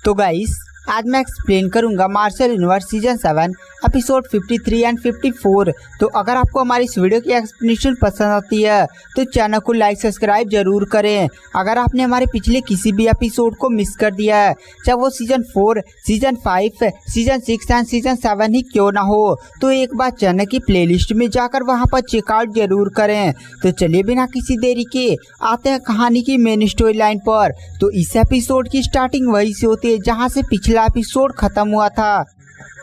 तो गाइस आज मैं एक्सप्लेन करूंगा martial universe season 7 episode 53 and 54। तो अगर आपको हमारी इस वीडियो की एक्सप्लेनेशन पसंद आती है तो चैनल को लाइक सब्सक्राइब जरूर करें। अगर आपने हमारे पिछले किसी भी एपिसोड को मिस कर दिया है, चाहे वो season 4, season 5, season 6 and season 7 ही क्यों ना हो, तो एक बार चैनल की प्लेलिस्ट में जाकर वहां पर चेकआउट जरूर करें। तो चलिए बिना किसी देरी के आते हैं कहानी की मेन स्टोरी लाइन पर। तो इस एपिसोड की स्टार्टिंग वहीं से होती है जहाँ से पिछला एपिसोड खत्म हुआ था।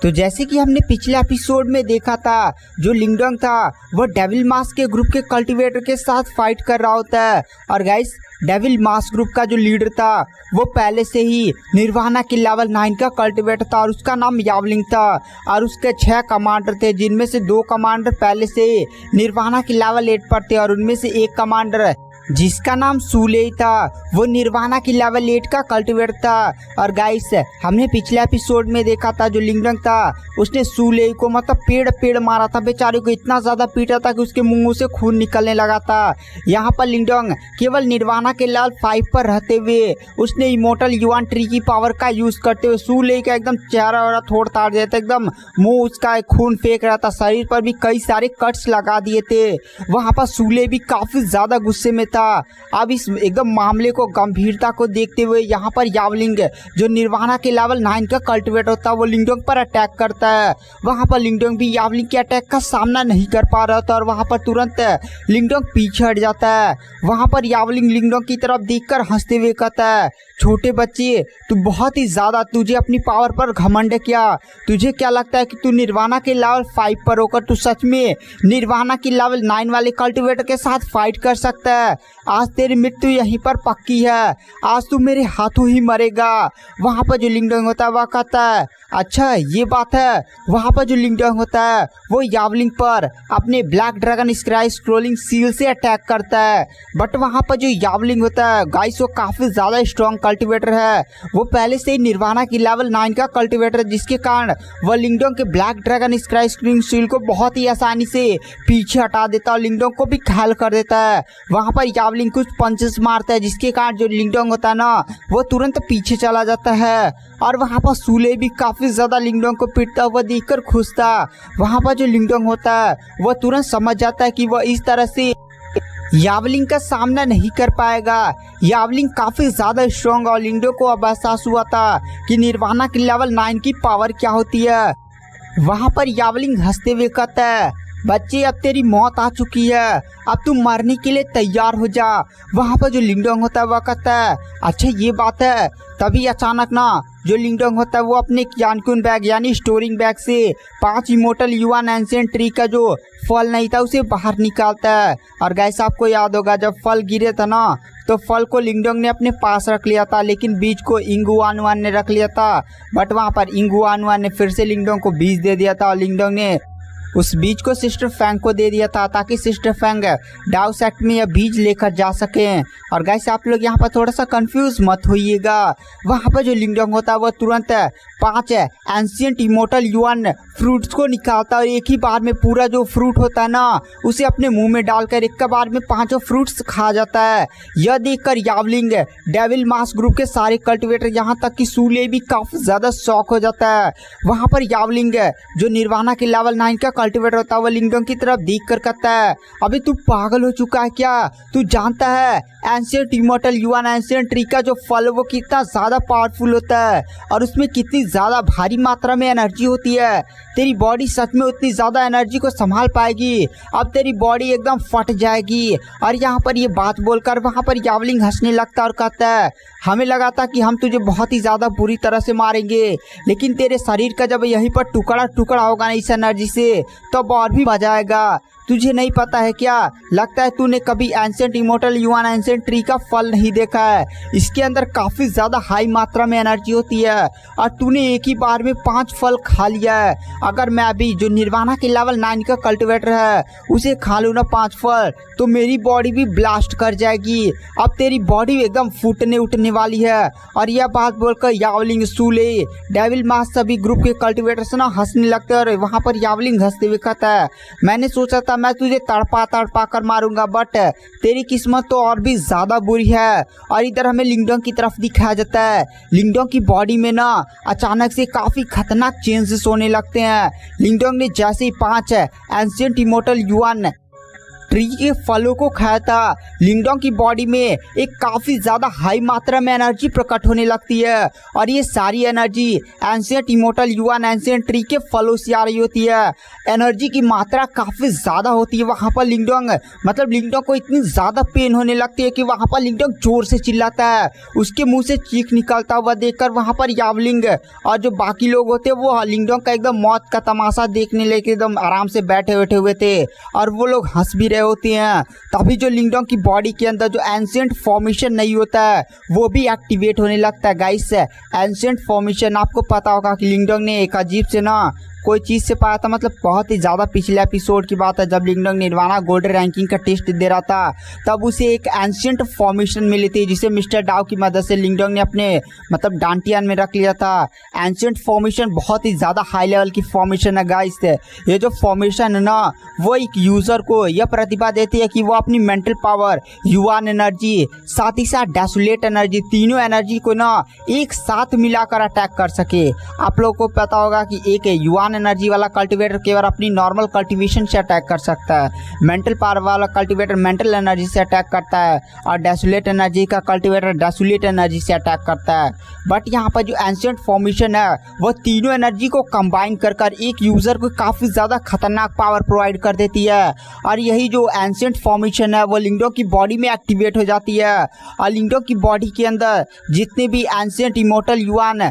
तो जैसे कि हमने पिछले एपिसोड में देखा था, जो लिंगडोंग था वो डेविल मास्क के ग्रुप के कल्टीवेटर के साथ फाइट कर रहा होता है। और गाइस डेविल मास्क ग्रुप का जो लीडर था वो पहले से ही निर्वाणा के लेवल 9 का कल्टीवेटर था और उसका नाम यावलिंग था। और उसके 6 कमांडर थे, जिनमें से 2 कमांडर पहले से निर्वाणा के लेवल 8 पर थे और उनमें से एक कमांडर जिसका नाम सूले था वो निर्वाणा की लेवल 8 का कल्टीवेटर था। और गाइस हमने पिछले एपिसोड में देखा था जो लिंगडोंग था उसने सूले को मतलब पेड़ मारा था, बेचारे को इतना ज्यादा पीटा था कि उसके मुंह से खून निकलने लगा था। यहाँ पर लिंगडोंग केवल निर्वाणा के लेवल 5 पर रहते हुए उसने इमोर्टल युआन ट्री की पावर का यूज करते हुए सूले का एकदम चेहरा वरा थोड़ ताड़ दिया था, एकदम मुंह उसका खून फेंक रहा था, शरीर पर भी कई सारे कट्स लगा दिए थे। वहाँ पर सूले भी काफी ज्यादा गुस्से में था। अब इस एकदम मामले को गंभीरता को देखते हुए यहाँ पर यावलिंग जो निर्वाणा के लेवल 9 का कल्टीवेटर होता है वो लिंगडोंग पर अटैक करता है। वहाँ पर लिंगडोंग भी यावलिंग के अटैक का सामना नहीं कर पा रहा था और वहाँ पर तुरंत लिंगडोंग पीछे हट जाता है। वहाँ पर यावलिंग लिंगडोंग की तरफ देखकर हंसते हुए कहता है, छोटे बच्चे तू बहुत ही ज्यादा, तुझे अपनी पावर पर घमंड किया। तुझे क्या लगता है कि तू निर्वाणा के लेवल 5 पर होकर तू सच में निर्वाणा की लेवल 9 वाले कल्टीवेटर के साथ फाइट कर सकता है? आज तेरी मृत्यु यहीं पर पक्की है, आज तू मेरे हाथों ही मरेगा। वहाँ पर जो लिंगडोंग होता है वह कहता है, अच्छा ये बात है। वहाँ पर जो लिंगडोंग होता है वो यावलिंग पर अपने black dragon sky scrolling seal से अटैक करता है। बट वहाँ पर जो यावलिंग होता है गाइस वो काफी ज्यादा स्ट्रॉन्ग कल्टीवेटर है, वो पहले से ही निर्वाणा की लेवल 9 का कल्टीवेटर, जिसके कारण वह लिंगडोंग के black dragon sky scrolling seal को बहुत ही आसानी से पीछे हटा देता है और लिंगडोंग को भी घायल कर देता है। वहाँ पर यावलिंग कुछ पंचेस मारता है जिसके कारण जो लिंगडोंग होता है ना वो तुरंत पीछे चला जाता है। और वहाँ पर सूले भी काफी ज्यादा लिंगडोंग को पीटता हुआ देखकर खुश था। वहाँ पर जो लिंगडोंग होता है वह तुरंत समझ जाता है कि वह इस तरह से यावलिंग का सामना नहीं कर पाएगा। यावलिंग काफी ज्यादा स्ट्रॉन्ग और लिंगडोंग को अब एहसास हुआ था कि निर्वाणा की लेवल 9 की पावर क्या होती है। वहाँ पर यावलिंग हंसते हुए कहता है, बच्चे अब तेरी मौत आ चुकी है, अब तू मरने के लिए तैयार हो जा। वहाँ पर जो लिंगडोंग होता है वह कहता है, अच्छा ये बात है। तभी अचानक ना जो लिंगडोंग होता है वो अपने क्यानकुन बैग यानी स्टोरिंग बैग से 5 इमोर्टल युआन एंशिएंट ट्री का जो फल नहीं था उसे बाहर निकालता है। और गाइस आपको याद होगा जब फल गिरे था ना तो फल को लिंगडोंग ने अपने पास रख लिया था, लेकिन बीज को इंगुआनुआन ने रख लिया था। बट वहाँ पर इंगुआनुआन ने फिर से लिंगडोंग को बीज दे दिया था और लिंगडोंग ने उस बीज को सिस्टर फैंग को दे दिया था ताकि सिस्टर फैंग डाउ सेक्ट में यह बीज लेकर जा सकें। और गाइस आप लोग यहाँ पर थोड़ा सा कंफ्यूज मत होइएगा। वहाँ पर जो लिंगडोंग होता है वह तुरंत 5 एंशिएंट इमोर्टल युआन फ्रूट्स को निकालता है और एक ही बार में पूरा जो फ्रूट होता है ना उसे अपने मुंह में डालकर एक बार में 5 फ्रूट्स खा जाता है। यह देखकर यावलिंग डेविल मास्क ग्रुप के सारे कल्टीवेटर यहाँ तक कि सूले भी काफी ज्यादा शॉक हो जाता है। वहाँ पर यावलिंग जो निर्वाणा के लेवल 9 का कल्टीवेटर होता है वो लिंगडोंग की तरफ देख कर कहता है, अभी तू पागल हो चुका है क्या? तू जानता है ancient immortal yuan ancient tree का जो फल वो कितना ज्यादा पावरफुल होता है और उसमें कितनी ज्यादा भारी मात्रा में एनर्जी होती है। तेरी बॉडी सच में उतनी ज्यादा एनर्जी को संभाल पाएगी? अब तेरी बॉडी एकदम फट जाएगी। और यहाँ पर ये बात बोलकर वहाँ पर यावलिंग हंसने लगता और कहता है, हमें लगा था कि हम तुझे बहुत ही ज्यादा बुरी तरह से मारेंगे, लेकिन तेरे शरीर का जब यहीं पर टुकड़ा टुकड़ा होगा ना इस एनर्जी से तब और भी मजा आएगा। तुझे नहीं पता है क्या? लगता है तूने कभी ancient immortal yuan ancient tree का फल नहीं देखा है। इसके अंदर काफी ज्यादा हाई मात्रा में एनर्जी होती है और तूने एक ही बार में 5 फल खा लिया है। अगर मैं अभी जो निर्वाणा के लेवल 9 का कल्टीवेटर है उसे खा लूँ ना 5 फल तो मेरी बॉडी भी ब्लास्ट कर जाएगी। अब तेरी बॉडी एकदम फूटने उठने वाली है। और यह बात बोलकर यावलिंग सूले डेविल मास्क सभी ग्रुप के कल्टीवेटर से ना हंसने लगते हैं और वहाँ पर यावलिंग हंसते हुए कहता है, मैंने सोचा था मैं तुझे तड़पा तड़पा कर मारूंगा, बट तेरी किस्मत तो और भी ज़्यादा बुरी है। और इधर हमें लिंगडोंग की तरफ दिखाया जाता है। लिंगडोंग की बॉडी में ना अचानक से काफ़ी खतरनाक चेंजेस होने लगते हैं। लिंगडोंग ने जैसे ही 5 एंशिएंट इमोर्टल युआन ट्री के फलों को खाया था, लिंगडोंग की बॉडी में एक काफ़ी ज़्यादा हाई मात्रा में एनर्जी प्रकट होने लगती है। और ये सारी energy ancient immortal yuan ancient tree के फलों से आ रही होती है। एनर्जी की मात्रा काफ़ी ज़्यादा होती है वहाँ पर। लिंगडोंग लिंगडोंग को इतनी ज़्यादा पेन होने लगती है कि वहाँ पर लिंगडोंग जोर से चिल्लाता है। उसके मुंह से चीख निकलता हुआ देखकर वहाँ पर यावलिंग और जो बाकी लोग होते हैं वो लिंगडोंग का एकदम मौत का तमाशा देखने लेके एकदम आराम से बैठे हुए थे और वो लोग हंस भी होती हैं। तभी जो लिंगडोंग की बॉडी के अंदर जो एंशिएंट फॉर्मेशन नहीं होता है वो भी एक्टिवेट होने लगता है। गाइस, एंशिएंट फॉर्मेशन आपको पता होगा कि लिंगडोंग ने एक अजीब से ना कोई चीज़ से पाया था। बहुत ही ज़्यादा पिछले एपिसोड की बात है, जब लिंगडोंग निर्वाणा गोल्ड रैंकिंग का टेस्ट दे रहा था तब उसे एक एंशिएंट फॉर्मेशन मिली थी जिसे मिस्टर डाउ की मदद से लिंगडोंग ने अपने डांटियान में रख लिया था। एंशिएंट फॉर्मेशन बहुत ही ज़्यादा हाई लेवल की फॉर्मेशन है गाइस। ये जो फॉर्मेशन है ना वो एक यूज़र को यह प्रतिभा देती है कि वो अपनी मेंटल पावर, युआन एनर्जी, साथ ही साथ डेसोलेट एनर्जी, तीनों एनर्जी को ना एक साथ मिलाकर अटैक कर सके। आप लोगों को पता होगा कि एक युआन एनर्जी वाला कल्टीवेटर केवल अपनी नॉर्मल कल्टीवेशन से अटैक कर सकता है, मेंटल पावर वाला कल्टीवेटर मेंटल एनर्जी से अटैक करता है और डेसोलेट एनर्जी का कल्टीवेटर डेसोलेट एनर्जी से अटैक करता है। बट यहाँ पर जो एंशिएंट फॉर्मेशन है वो तीनों एनर्जी को कंबाइन कर एक यूज़र को काफ़ी ज़्यादा खतरनाक पावर प्रोवाइड कर देती है। और यही जो एंशिएंट फॉर्मेशन है वो लिंगडोंग की बॉडी में एक्टिवेट हो जाती है और लिंगडोंग की बॉडी के अंदर जितने भी एंशिएंट इमोर्टल युआन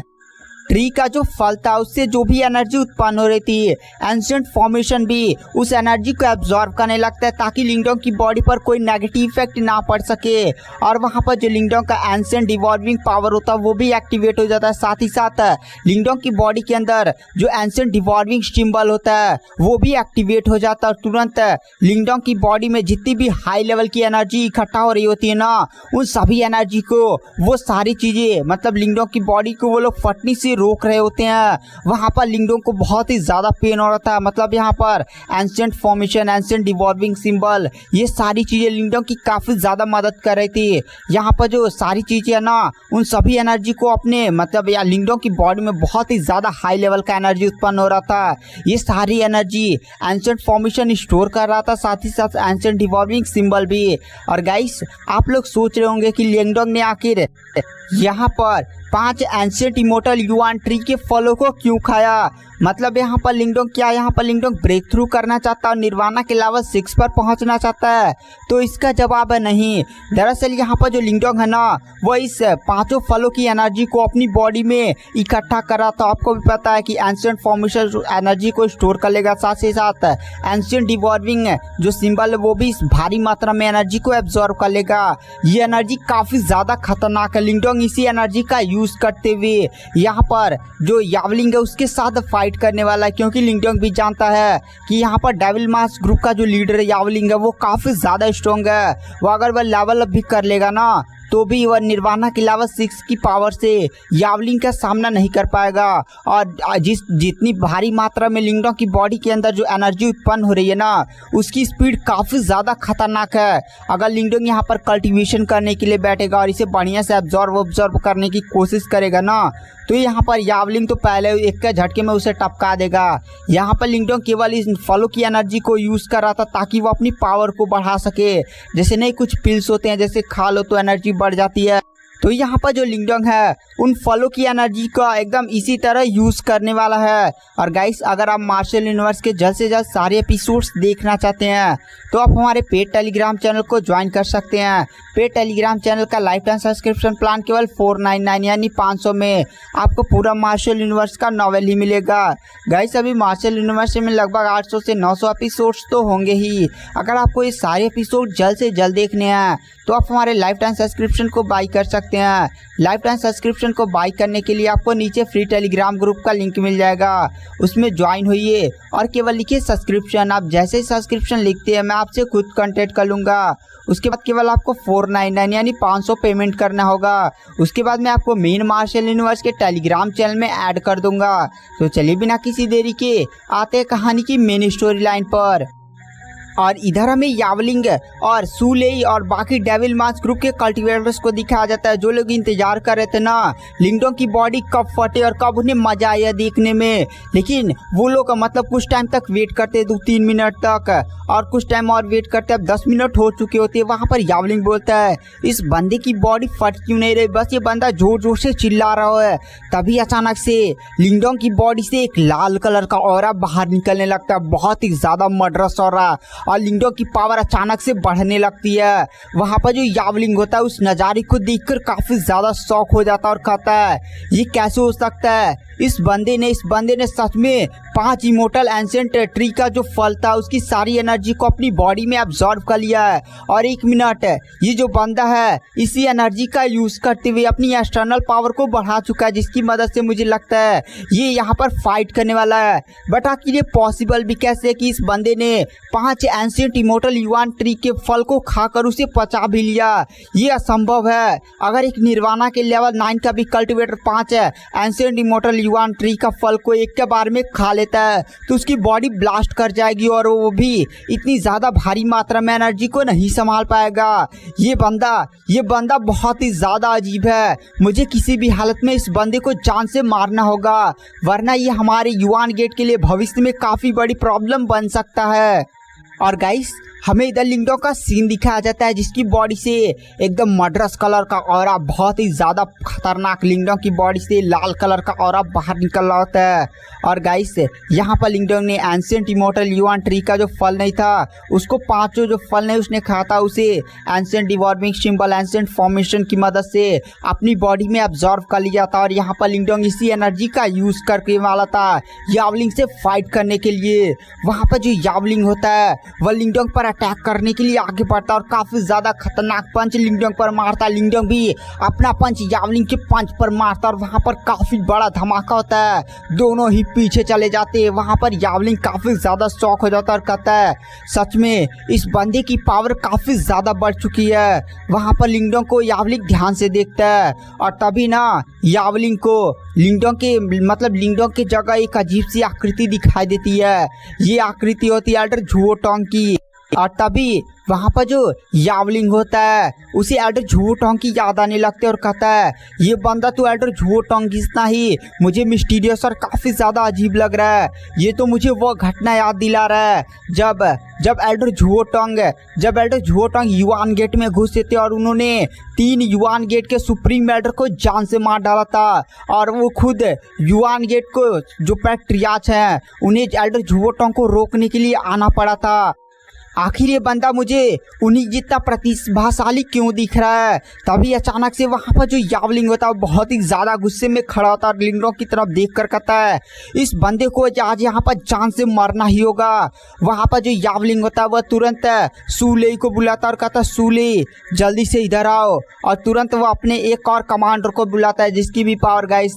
ट्री का जो फल था उससे जो भी एनर्जी उत्पन्न हो रही थी, एंशिएंट फॉर्मेशन भी उस एनर्जी को एब्जॉर्ब करने लगता है ताकि लिंगडोंग की बॉडी पर कोई नेगेटिव इफेक्ट ना पड़ सके। और वहाँ पर जो लिंगडोंग का एंशिएंट डिवॉल्विंग पावर होता है वो भी एक्टिवेट हो जाता है। साथ ही साथ लिंगडोंग की बॉडी के अंदर जो एंशिएंट डिवॉल्विंग सिंबल होता है वो भी एक्टिवेट हो जाता है और तुरंत लिंगडोंग की बॉडी में जितनी भी हाई लेवल की एनर्जी इकट्ठा हो रही होती है ना उन सभी एनर्जी को वो सारी चीज़ें लिंगडोंग की बॉडी को वो लोग फटने से रोक रहे होते हैं। वहाँ पर लिंगडोंग को बहुत ही ज़्यादा पेन हो रहा था। यहाँ पर एंशिएंट फॉर्मेशन, एंशिएंट डिवॉल्विंग सिंबल, ये सारी चीज़ें लिंगडोंग की काफ़ी ज़्यादा मदद कर रही थी। यहाँ पर जो सारी चीज़ें है ना उन सभी एनर्जी को अपने या लिंगडोंग की बॉडी में बहुत ही ज़्यादा हाई लेवल का एनर्जी उत्पन्न हो रहा था। ये सारी एनर्जी एंशिएंट फॉर्मेशन स्टोर कर रहा था, साथ ही साथ एंशिएंट डिवॉल्विंग सिंबल भी। और गाइस, आप लोग सोच रहे होंगे कि लिंगडोंग ने आखिर यहाँ पर 5 एंशिएंट इमोर्टल युआन ट्री के फलों को क्यों खाया। यहाँ पर लिंगडोंग ब्रेक थ्रू करना चाहता है और निर्वाणा के लेवल 6 पर पहुंचना चाहता है। तो इसका जवाब है नहीं। दरअसल यहाँ पर जो लिंगडोंग है ना वो इस 5 फलों की एनर्जी को अपनी बॉडी में इकट्ठा कर रहा था। आपको भी पता है कि एंशिएंट फॉर्मेशन एनर्जी को स्टोर कर लेगा, साथ ही साथ एंशिएंट डिवॉल्विंग जो सिंबल है वो भी इस भारी मात्रा में एनर्जी को एब्जॉर्ब कर लेगा। ये एनर्जी काफ़ी ज़्यादा खतरनाक है। लिंगडोंग इसी एनर्जी का यूज़ करते हुए यहाँ पर जो यावलिंग है उसके साथ फाइट करने वाला है, क्योंकि लिंगडोंग भी जानता है कि यहाँ पर डेविल मास्क ग्रुप का जो लीडर है यावलिंग है वो काफ़ी ज़्यादा स्ट्रॉन्ग है। वो अगर वह लेवल अप भी कर लेगा ना तो भी वह निर्वाणा की लेवल 6 की पावर से यावलिंग का सामना नहीं कर पाएगा। और जितनी भारी मात्रा में लिंगडोंग की बॉडी के अंदर जो एनर्जी उत्पन्न हो रही है ना उसकी स्पीड काफ़ी ज़्यादा खतरनाक है। अगर लिंगडोंग यहाँ पर कल्टीवेशन करने के लिए बैठेगा और इसे बढ़िया से ऑब्जर्व करने की कोशिश करेगा ना तो यहाँ पर यावलिंग तो पहले एक के झटके में उसे टपका देगा। यहाँ पर लिंगडोंग केवल इस फलों की एनर्जी को यूज़ कर रहा था ताकि वो अपनी पावर को बढ़ा सके। जैसे नहीं कुछ पिल्स होते हैं जैसे खा लो तो एनर्जी बढ़ जाती है, तो यहाँ पर जो लिंगडोंग है उन फलों की एनर्जी का एकदम इसी तरह यूज़ करने वाला है। और गाइस, अगर आप मार्शल यूनिवर्स के जल्द से जल्द सारे एपिसोड्स देखना चाहते हैं तो आप हमारे पेड टेलीग्राम चैनल को ज्वाइन कर सकते हैं। पेड टेलीग्राम चैनल का लाइफ टाइम सब्सक्रिप्शन प्लान केवल 499 यानी 500 में आपको पूरा मार्शल यूनिवर्स का नॉवेल ही मिलेगा। गाइस, अभी मार्शल यूनिवर्स में लगभग 800 से 900 एपिसोड्स तो होंगे ही। अगर आपको ये सारे एपिसोड जल्द से जल्द देखने हैं तो आप हमारे लाइफ टाइम सब्सक्रिप्शन को बाई कर सकते हैं। लाइफ टाइम सब्सक्रिप्शन को बाई करने के लिए आपको नीचे फ्री टेलीग्राम ग्रुप का लिंक मिल जाएगा, उसमें ज्वाइन होइए और केवल लिखिए सब्सक्रिप्शन। आप जैसे ही सब्सक्रिप्शन लिखते हैं मैं आपसे खुद कांटेक्ट कर लूँगा। उसके बाद केवल आपको 499 यानी 500 पेमेंट करना होगा। उसके बाद मैं आपको मेन मार्शल यूनिवर्स के टेलीग्राम चैनल में ऐड कर दूंगा। तो चलिए बिना किसी देरी के आते हैं कहानी की मेन स्टोरी लाइन पर। और इधर हमें यावलिंग और सुलेई और बाकी डेविल मास्क ग्रुप के कल्टीवेटर्स को दिखाया जाता है, जो लोग इंतजार कर रहे थे ना लिंगडोंग की बॉडी कब फटे और कब उन्हें मजा आया देखने में। लेकिन वो लोग मतलब कुछ टाइम तक वेट करते 2-3 मिनट तक, और कुछ टाइम और वेट करते, अब 10 मिनट हो चुके होते हैं। वहाँ पर यावलिंग बोलता है इस बंदे की बॉडी फट क्यों नहीं रही, बस ये बंदा जोर जोर से चिल्ला रहा है। तभी अचानक से लिंगडोंग की बॉडी से एक लाल कलर का ऑरा बाहर निकलने लगता है, बहुत ही ज्यादा मर्डरस ऑरा, और लिंगडोंग की पावर अचानक से बढ़ने लगती है। वहाँ पर जो यावलिंग होता है उस नज़ारे को देखकर काफी ज्यादा शॉक हो जाता है और कहता है ये कैसे हो सकता है। इस बंदे ने सच में 5 इमोर्टल एंशिएंट ट्री का जो फल था उसकी सारी एनर्जी को अपनी बॉडी में अब्सॉर्ब कर लिया है। और 1 मिनट ये जो बंदा है इसी एनर्जी का यूज करते हुए अपनी एक्सटर्नल पावर को बढ़ा चुका है, जिसकी मदद से मुझे लगता है ये यहाँ पर फाइट करने वाला है। बट आखिर ये पॉसिबल भी कैसे कि इस बंदे ने 5 एंशिएंट इमोर्टल युआन ट्री के फल को खाकर उसे पचा भी लिया। ये असंभव है। अगर एक निर्वाणा के लेवल 9 का भी cultivator 5 ancient immortal yuan tree का फल को एक के बार में खा लेता है तो उसकी बॉडी ब्लास्ट कर जाएगी, और वो भी इतनी ज्यादा भारी मात्रा में एनर्जी को नहीं संभाल पाएगा। ये बंदा बहुत ही ज्यादा अजीब है। मुझे किसी भी हालत में इस बंदे को जान से मारना होगा, वरना ये हमारे युआन गेट के लिए भविष्य में काफी बड़ी प्रॉब्लम बन सकता है। और गाइस हमें इधर लिंगडोंग का सीन दिखाया जाता है, जिसकी बॉडी से एकदम मर्डरस कलर का ऑरा, बहुत ही ज़्यादा खतरनाक लिंगडोंग की बॉडी से लाल कलर का ऑरा बाहर निकल रहा होता है। और गाइस यहाँ पर लिंगडोंग ने एंशिएंट इमोर्टल युआन ट्री का जो फल नहीं था उसको 5 जो फल नहीं उसने खाया था उसे ancient deworming symbol ancient formation की मदद से अपनी बॉडी में अब्जॉर्व कर लिया था। और यहाँ पर लिंगडोंग इसी एनर्जी का यूज़ करके वाला था यावलिंग से फाइट करने के लिए। वहाँ पर जो यावलिंग होता है वह लिंगडोंग पर अटैक करने के लिए आगे बढ़ता और काफी ज्यादा खतरनाक पंच लिंगडोंग पर मारता। लिंगडोंग भी अपना पंच यावलिंग के पंच पर मारता और वहां पर काफी बड़ा धमाका होता है। दोनों ही पीछे चले जाते हैं। वहां पर यावलिंग काफी ज्यादा शॉक हो जाता और कहता है सच में इस बंदे की पावर काफी ज्यादा बढ़ चुकी है। वहां पर लिंगडोंग को यावलिंग ध्यान से देखता है और तभी ना यावलिंग को लिंगडोंग के जगह एक अजीब सी आकृति दिखाई देती है। ये आकृति होती है एल्डर झुओटोंग की। और तभी वहाँ पर जो यावलिंग होता है उसे एल्डर झुओटोंग की याद आने लगते और कहता है ये बंदा तो एल्डर झुओटोंग इतना ही मुझे मिस्टीरियस और काफ़ी ज़्यादा अजीब लग रहा है। ये तो मुझे वो घटना याद दिला रहा है जब एल्डर झुओटोंग युआन गेट में घुसे थे और उन्होंने 3 युआन गेट के सुप्रीम एल्डर को जान से मार डाला था। और वो खुद युआन गेट को जो पैट्रियार्च हैं उन्हें एल्डर झुओटोंग को रोकने के लिए आना पड़ा था। आखिर ये बंदा मुझे उन्हीं जितना प्रतिभाशाली क्यों दिख रहा है। तभी अचानक से वहाँ पर जो यावलिंग होता है बहुत ही ज़्यादा गुस्से में खड़ा होता है और लिंगडोंग की तरफ देख कर कहता है इस बंदे को आज यहाँ पर जान से मारना ही होगा। वहाँ पर जो यावलिंग होता है वह तुरंत सुलेई को बुलाता और कहता है सुलेई जल्दी से इधर आओ। और तुरंत वो अपने एक और कमांडर को बुलाता है जिसकी भी पावर गाइस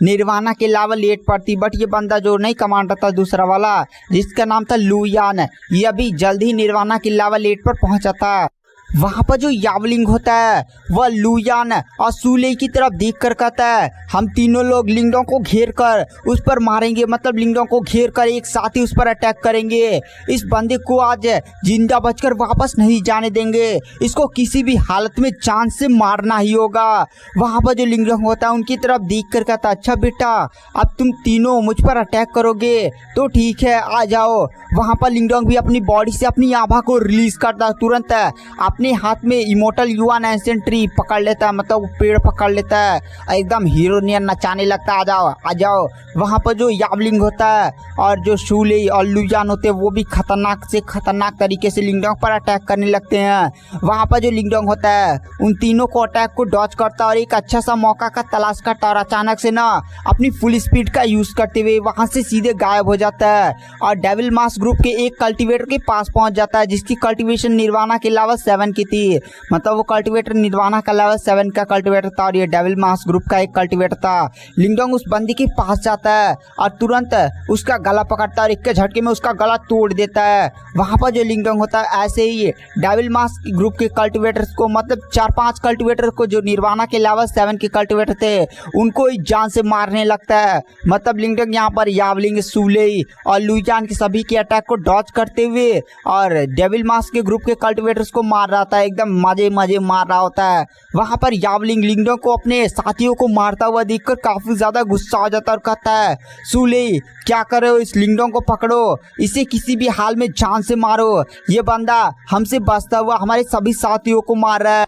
निर्वाणा के अलावा लेट पड़ती। बट ये बंदा जो नहीं कमांडर था दूसरा वाला जिसका नाम था लुयान, ये अभी जल्दी निर्वाणा के लावा लेट पर पहुंचा था। वहाँ पर जो यावलिंग होता है वह लुयान और सुलेई की तरफ देख कर कहता है हम तीनों लोग लिंगडोंग को घेर कर उस पर मारेंगे, मतलब लिंगडोंग को घेर कर एक साथ ही उस पर अटैक करेंगे। इस बंदे को आज जिंदा बचकर वापस नहीं जाने देंगे, इसको किसी भी हालत में जान से मारना ही होगा। वहाँ पर जो लिंगडोंग होता है उनकी तरफ देख कर कहता है अच्छा बेटा अब तुम तीनों मुझ पर अटैक करोगे तो ठीक है आ जाओ। वहाँ पर लिंगडोंग भी अपनी बॉडी से अपनी आभा को रिलीज करता है, तुरंत अपने हाथ में इमोर्टल युआन एंशिएंट ट्री पकड़ लेता है, मतलब वो पेड़ पकड़ लेता है, एकदम हीरो नियन नचाने लगता है आ जाओ। वहाँ पर जो यावलिंग होता है और जो सुलेई और लुयान होते हैं वो भी खतरनाक से खतरनाक तरीके से लिंगडोंग पर अटैक करने लगते हैं। वहाँ पर जो लिंगडोंग होता है उन तीनों को अटैक को डॉज करता और एक अच्छा सा मौका का तलाश करता और अचानक से ना अपनी फुल स्पीड का यूज करते हुए वहाँ से सीधे गायब हो जाता है और डेविल मास्क ग्रुप के एक कल्टीवेटर के पास पहुँच जाता है जिसकी कल्टीवेशन निर्वाणा के अलावा 7 7 की थी। मतलब वो कल्टिवेटर निर्वाणा का लेवल 7 का कल्टिवेटर था और ये डेविल मास्क ग्रुप का एक कल्टिवेटर था। लिंगडोंग उस बंदी के पास जाता है और तुरंत उसका गला पकड़ता है और एक के झटके में उसका गला तोड़ देता है। वहाँ पर जो लिंगडोंग होता है ऐसे ही डेविल मास्क ग्रुप के कल्टिवेटर्स को, मतलब 4-5 कल्टिवेटर को जो निर्वाणा के लेवल 7 के कल्टिवेटर थे उनको ही जान से मारने लगता है। मतलब लिंगडोंग यहाँ पर यावलिंग, सूलेई और लुइजान के सभी के अटैक को डॉज करते हुए और डेविल मास्क के ग्रुप के कल्टिवेटर्स को मार रहा था, एकदम मजे मार रहा होता है। वहाँ पर यावलिंग लिंगडोंग को अपने साथियों को मारता हुआ देखकर काफी ज्यादा गुस्सा हो जाता है और कहता है, सूलेई क्या कर रहे हो, इस लिंगडोंग को पकड़ो, इसे किसी भी हाल में जान से मारो, ये बंदा हमसे बचता हुआ हमारे सभी साथियों को मार रहा है।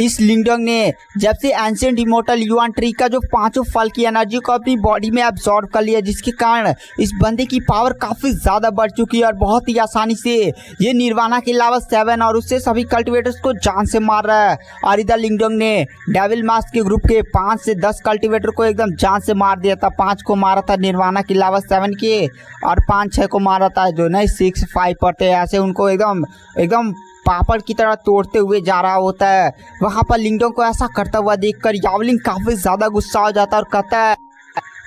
इस लिंगडोंग ने जब से एंशिएंट इमोर्टल युआन ट्री का जो 5 फल की एनर्जी को अपनी बॉडी में एब्जॉर्ब कर लिया, जिसके कारण इस बंदे की पावर काफी ज्यादा बढ़ चुकी है और बहुत ही आसानी से ये निर्वाणा के लेवल 7 और उससे सभी कल्टिवेटर्स को जान से मार रहा है। और इधर लिंगडोंग ने डेविल मास्क के ग्रुप के 5 से 10 कल्टिवेटर को एकदम जान से मार दिया था। 5 को मारा था निर्वाणा के लेवल 7 के और 5-6 को मारा था जो नहीं 6-5 पर थे। ऐसे उनको एकदम पापड़ की तरह तोड़ते हुए जा रहा होता है। वहाँ पर लिंगडोंग को ऐसा करता हुआ देखकर यावलिंग काफी ज्यादा गुस्सा हो जाता है और कहता है,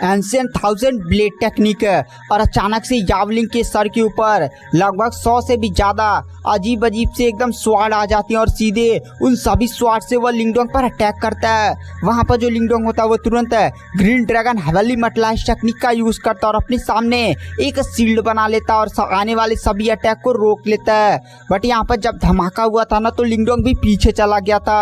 एंशिएंट 1000 ब्लेड टेक्निक। और अचानक से यावलिंग के सर के ऊपर लगभग 100 से भी ज्यादा अजीब से एकदम स्वाड आ जाती हैं और सीधे उन सभी स्वाड से वह लिंगडोंग पर अटैक करता है। वहाँ पर जो लिंगडोंग होता है वो तुरंत ग्रीन ड्रैगन हेवनली मटलाइज टेक्निक का यूज करता है और अपने सामने एक शील्ड बना लेता है और आने वाले सभी अटैक को रोक लेता है। बट यहाँ पर जब धमाका हुआ था ना तो लिंगडोंग भी पीछे चला गया था।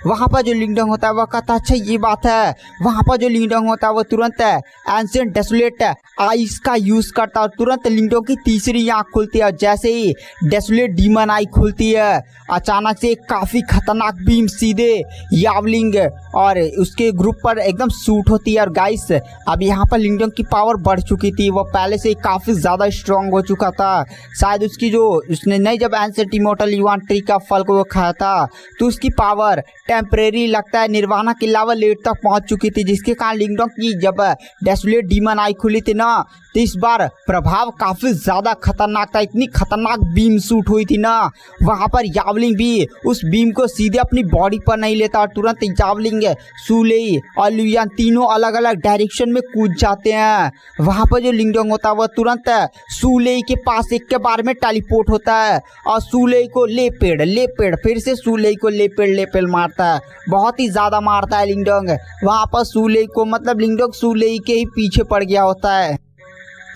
वहाँ पर जो लिंगडोंग होता है वह कहता है, अच्छा ये बात है। वहाँ पर जो लिंगडोंग होता है वो तुरंत एंशिएंट डेसोलेट आइस का यूज करता है और तुरंत लिंगडोंग की तीसरी आंख खुलती है। जैसे ही डेसोलेट डीमन आई खुलती है अचानक से एक काफी खतरनाक बीम सीधे यावलिंग और उसके ग्रुप पर एकदम शूट होती है। और गाइस अब यहाँ पर लिंगडोंग की पावर बढ़ चुकी थी, वो पहले से काफी ज्यादा स्ट्रांग हो चुका था। शायद उसने नहीं जब एंशिएंट इमोर्टल युआन ट्री का फल को वो खाया था तो उसकी पावर टेम्परेरी लगता है निर्वाणा के लेवल 8 तक पहुंच चुकी थी, जिसके कारण लिंगडोंग की जब डेसोलेट डीमन आई खुली थी ना तो इस बार प्रभाव काफी ज्यादा खतरनाक था। इतनी खतरनाक बीम शूट हुई थी ना, वहां पर यावलिंग भी उस बीम को सीधे अपनी बॉडी पर नहीं लेता और तुरंत यावलिंग, सूलेई और लुइयान तीनों अलग अलग डायरेक्शन में कूद जाते हैं। वहां पर जो लिंगडोंग होता है वह तुरंत सूलेई के पास एक के बार में टेलीपोर्ट होता है और सूलेई को लेपेड़ फिर से सूलेई को लेपेड़ मारता है। बहुत ही ज्यादा मारता है लिंगडोंग। वहां पर सूलेई को, मतलब लिंगडोंग सूलेई के ही पीछे पड़ गया होता है।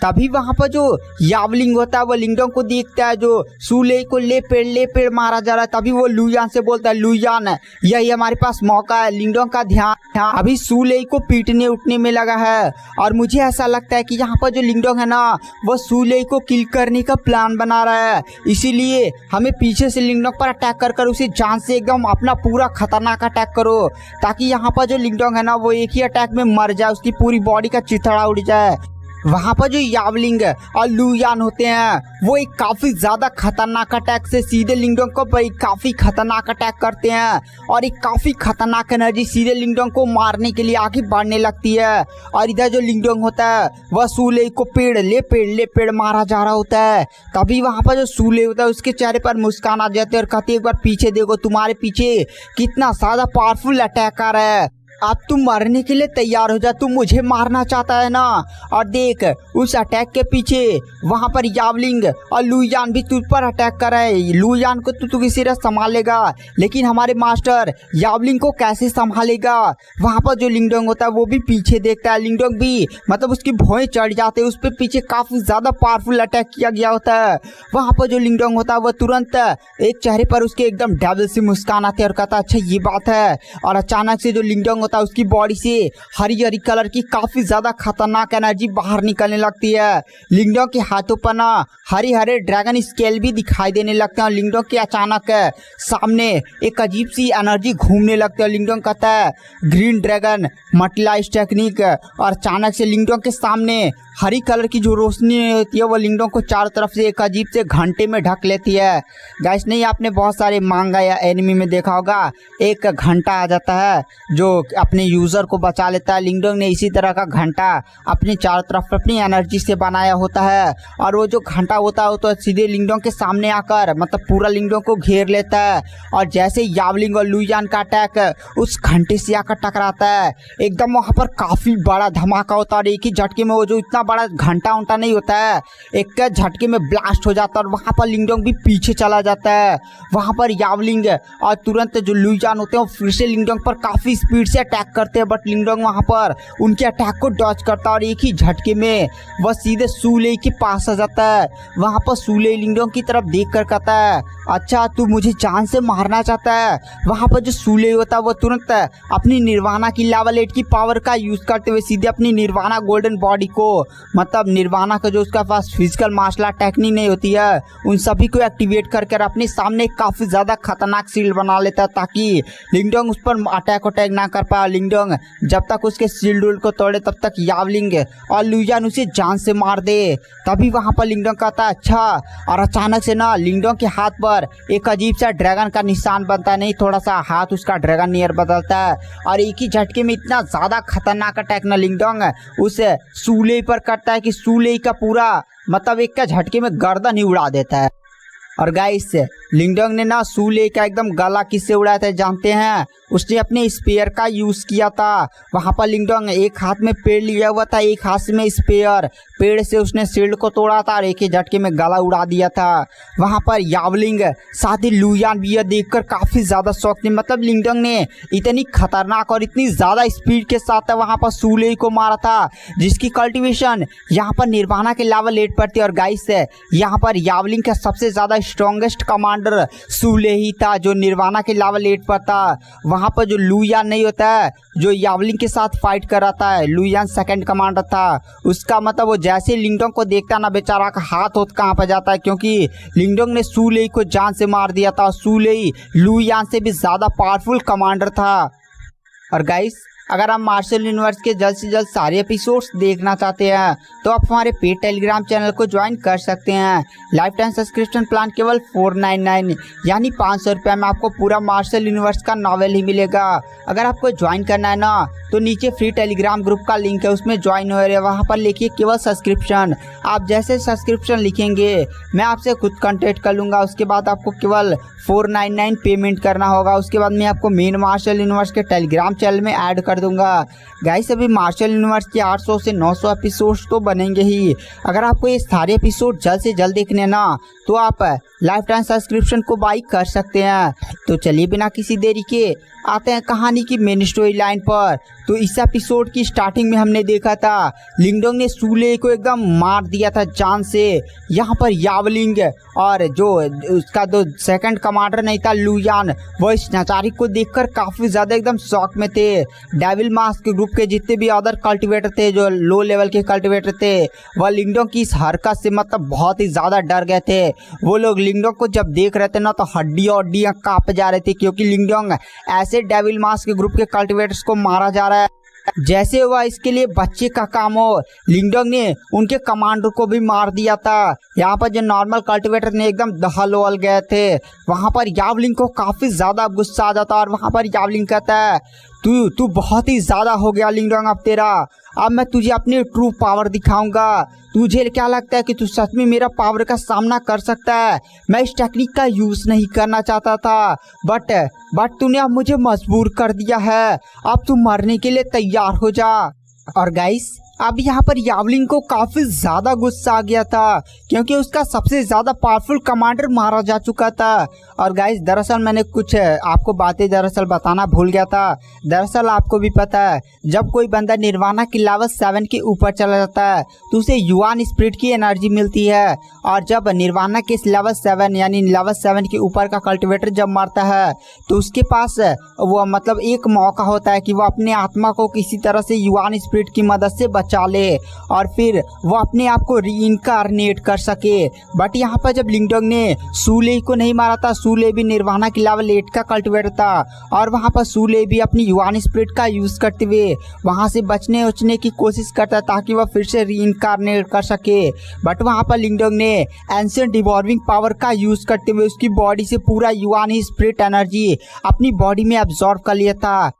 तभी वहां पर जो यावलिंग होता है वो लिंगडोंग को देखता है जो सूलेई को लेपेड़ मारा जा रहा है। तभी वो लुइयान से बोलता है, लुइयान यही हमारे पास मौका है, लिंगडोंग का ध्यान अभी सूलेई को पीटने उठने में लगा है। और मुझे ऐसा लगता है कि यहाँ पर जो लिंगडोंग है ना वो सूलेई को किल करने का प्लान बना रहा है, इसीलिए हमें पीछे से लिंगडोंग पर अटैक कर उसे जान से एकदम अपना पूरा खतरनाक अटैक करो, ताकि यहाँ पर जो लिंगडोंग है ना वो एक ही अटैक में मर जाए, उसकी पूरी बॉडी का चिथड़ा उड़ जाए। वहां पर जो यावलिंग और लुइयान होते हैं वो एक काफी ज्यादा खतरनाक अटैक से सीधे लिंगडोंग को काफी खतरनाक अटैक करते हैं और एक काफी खतरनाक एनर्जी सीधे लिंगडोंग को मारने के लिए आगे बढ़ने लगती है। और इधर जो लिंगडोंग होता है वह सूलेई को लेपेड़ मारा जा रहा होता है। तभी वहां पर जो सूलेई होता है उसके चेहरे पर मुस्कान आ जाती है और कहती है, एक बार पीछे देखो, तुम्हारे पीछे कितना ज्यादा पावरफुल अटैक आ रहा है, अब तुम मरने के लिए तैयार हो जा, तू मुझे मारना चाहता है ना। और देख उस अटैक के पीछे वहां पर यावलिंग और लुइयान भी तुझ पर अटैक कर रहे हैं। लुइयान को तू किसी तरह संभालेगा, लेकिन हमारे मास्टर यावलिंग को कैसे संभालेगा। वहां पर जो लिंगडोंग होता है वो भी पीछे देखता है। लिंगडोंग भी, मतलब उसकी भौहें चढ़ जाते हैं, उस पर पीछे काफी ज्यादा पावरफुल अटैक किया गया होता है। वहां पर जो लिंगडोंग होता है वह तुरंत एक चेहरे पर उसके एकदम डेविल सी मुस्कान आती है और कहता है, अच्छा ये बात है। और अचानक से जो लिंगडोंग उसकी बॉडी से हरी कलर की काफी ज्यादा खतरनाक एनर्जी बाहर निकलने लगती है। लिंगडोंग के हाथों पर ना हरे ड्रैगन स्केल भी दिखाई देने लगते हैं और लिंगडोंग के अचानक सामने एक अजीब सी एनर्जी घूमने लगती है। लिंगडोंग कहता है, ग्रीन ड्रैगन मटलाइज टेक्निक। और अचानक से लिंगडोंग के सामने हरी कलर की जो रोशनी होती है वो लिंगडोंग को चारों तरफ से एक अजीब से घंटे में ढक लेती है। गाइस नहीं, आपने बहुत सारे मांगा या एनिमी में देखा होगा, एक घंटा आ जाता है जो अपने यूजर को बचा लेता है। लिंगडोंग ने इसी तरह का घंटा अपने चारों तरफ अपनी एनर्जी से बनाया होता है और वो जो घंटा होता है वो तो सीधे लिंगडोंग के सामने आकर मतलब पूरा लिंगडोंग को घेर लेता है। और जैसे यावलिंग और लुयान का अटैक उस घंटे से आकर टकराता है, एकदम वहाँ पर काफी बड़ा धमाका होता है और एक ही झटके में वो जो इतना बड़ा घंटा उंटा नहीं होता है, एक झटके में ब्लास्ट हो जाता है और वहाँ पर लिंगडोंग भी पीछे चला जाता है। वहाँ पर यावलिंग और तुरंत जो लुयान होते हैं वो फिर से लिंगडोंग पर काफी स्पीड से अटैक करते हैं, बट लिंगडोंग वहाँ पर उनके अटैक को डॉज करता है और एक ही झटके में वह सीधे सूले के पास आ जाता है। वहाँ पर सूले लिंगडोंग की तरफ देख कर कहता है, अच्छा तू मुझे जान से मारना चाहता है। वहाँ पर जो सूले होता है वो तुरंत अपनी निर्वाणा की लेवल 8 की पावर का यूज करते हुए सीधे अपनी निर्वाणा गोल्डन बॉडी को मतलब निर्वाणा का जो उसका पास फिजिकल मार्शल आर्ट टेक्निक नहीं होती है उन सभी को एक्टिवेट कर अपने सामने काफी ज्यादा खतरनाक शील्ड बना लेता है ताकि लिंगडोंग उस पर अटैक ना कर पाए। लिंगडोंग जब तक उसके शील्ड को तोड़े तब तक यावलिंग और लुयान उसे जान से मार दे। तभी वहां पर लिंगडोंग कहता है अच्छा, और अचानक से ना लिंगडोंग के हाथ पर एक अजीब सा ड्रैगन का निशान बनता है, नहीं थोड़ा सा हाथ उसका ड्रैगन नियर बदलता है और एक ही झटके में इतना ज्यादा खतरनाक अटैक ना लिंगडोंग उस सूले पर करता है कि सूले का पूरा मतलब एक का झटके में गर्दन ही उड़ा देता है। और गाइस लिंगडोंग ने ना सूले का एकदम गला किससे उड़ाया था जानते हैं? उसने अपने स्पेयर का यूज किया था। वहां पर लिंगडोंग एक हाथ में पेड़ लिया हुआ था, एक हाथ में स्पेयर, पेड़ से उसने शील्ड को तोड़ा था और एक ही झटके में गला उड़ा दिया था। वहां पर यावलिंग साथ ही लुयान भी यह देखकर काफी ज्यादा शौक थे, मतलब लिंगडोंग ने इतनी खतरनाक और इतनी ज्यादा स्पीड के साथ वहां पर सूले को मारा था जिसकी कल्टीवेशन यहाँ पर निर्वाणा के लेवल 8 पर थी। और गाइस यहाँ पर यावलिंग का सबसे ज्यादा स्ट्रॉन्गेस्ट कमांडर सूले ही था जो निर्वाणा के लेवल 8 पर था। वहां पर जो लुयान नहीं होता है जो यावलिंग के साथ फाइट कर रहा था, लुयान सेकंड कमांडर था, उसका मतलब वो जैसे लिंगडोंग को देखता ना बेचारा का हाथ होत कहाँ पर जाता है क्योंकि लिंगडोंग ने सूले को जान से मार दिया था। सूले लुयान से भी ज्यादा पावरफुल कमांडर था। और गाइस अगर आप मार्शल यूनिवर्स के जल्द से जल्द सारे एपिसोड्स देखना चाहते हैं तो आप हमारे पेड टेलीग्राम चैनल को ज्वाइन कर सकते हैं। लाइफ टाइम सब्सक्रिप्शन प्लान केवल 499 यानी 500 रुपये में आपको पूरा मार्शल यूनिवर्स का नॉवेल ही मिलेगा। अगर आपको ज्वाइन करना है ना तो नीचे फ्री टेलीग्राम ग्रुप का लिंक है, उसमें ज्वाइन हो रहे, वहाँ पर लिखिए केवल सब्सक्रिप्शन। आप जैसे सब्सक्रिप्शन लिखेंगे मैं आपसे खुद कॉन्टेक्ट कर लूँगा, उसके बाद आपको केवल 499 पेमेंट करना होगा। उसके बाद मैं आपको मेन मार्शल यूनिवर्स के टेलीग्राम चैनल में ऐड कर दूंगा। गाइस अभी मार्शल यूनिवर्स के 800 से 900 एपिसोड्स तो बनेंगे ही। अगर आपको ये सारे एपिसोड जल्द से जल्द देखने ना तो आप लाइफ टाइम सब्सक्रिप्शन को बाई कर सकते हैं। तो चलिए बिना किसी देरी के आते हैं कहानी की मेन स्टोरी लाइन पर। तो इस एपिसोड की स्टार्टिंग में हमने देखा था लिंगडोंग ने सूले को एकदम मार दिया था जान से। यहाँ पर यावलिंग और जो उसका जो सेकंड कमांडर नहीं था लुयान, वो इस नचारी को देखकर काफी ज्यादा एकदम शॉक में थे। डेविल मास्क ग्रुप के जितने भी अदर कल्टिवेटर थे जो लो लेवल के कल्टिवेटर थे वह लिंगडोंग की इस हरकत से मतलब बहुत ही ज्यादा डर गए थे। वो लोग लिंगडोंग को जब देख रहे थे ना तो हड्डियां कांप जा रहे थे क्योंकि लिंगडोंग ऐसे डेविल मास्क ग्रुप के कल्टिवेटर्स को मारा जा रहा है जैसे हुआ इसके लिए बच्चे का काम हो। लिंगडोंग ने उनके कमांडर को भी मार दिया था। यहाँ पर जो नॉर्मल कल्टिवेटर ने एकदम दहल गए थे। वहां पर यावलिंग को काफी ज्यादा गुस्सा आ जाता है और वहां पर यावलिंग कहता है तू बहुत ही ज्यादा हो गया लिंगडोंग, अब मैं तुझे अपनी ट्रू पावर दिखाऊंगा। तुझे क्या लगता है कि तू सच में मेरा पावर का सामना कर सकता है? मैं इस टेक्निक का यूज नहीं करना चाहता था बट तूने अब मुझे मजबूर कर दिया है। अब तू मरने के लिए तैयार हो जा। और गाइस अब यहाँ पर यावलिंग को काफी ज्यादा गुस्सा आ गया था क्योंकि उसका सबसे ज्यादा पावरफुल कमांडर मारा जा चुका था। और गाइस दरअसल मैंने कुछ आपको बातें दरअसल बताना भूल गया था। दरअसल आपको भी पता है जब कोई बंदा निर्वाणा की लेवल 7 के ऊपर चला जाता है तो उसे युआन स्पिरिट की एनर्जी मिलती है। और जब निर्वाणा के लेवल 7 यानी लेवल 7 के ऊपर का कल्टिवेटर जब मरता है तो उसके पास वो मतलब एक मौका होता है कि वो अपने आत्मा को किसी तरह से युआन स्पिरिट की मदद से बचा ले और फिर वो अपने आप को रीइंकारनेट कर सके। बट यहाँ पर जब लिंगडोंग ने सूले को नहीं मारा था, सूले भी निर्वाणा की लेवल 8 का कल्टिवेटर था और वहाँ पर सूले भी अपनी युआन स्पिरिट का यूज करते हुए वहाँ से बचने की कोशिश करता ताकि वह फिर से रीइंकारनेट कर सके। बट वहाँ पर लिंगडोंग ने एंशिएंट डिवॉल्विंग पावर का यूज करते हुए उसकी बॉडी से पूरा युआन स्पिरिट एनर्जी अपनी बॉडी में एब्जॉर्ब कर लिया था।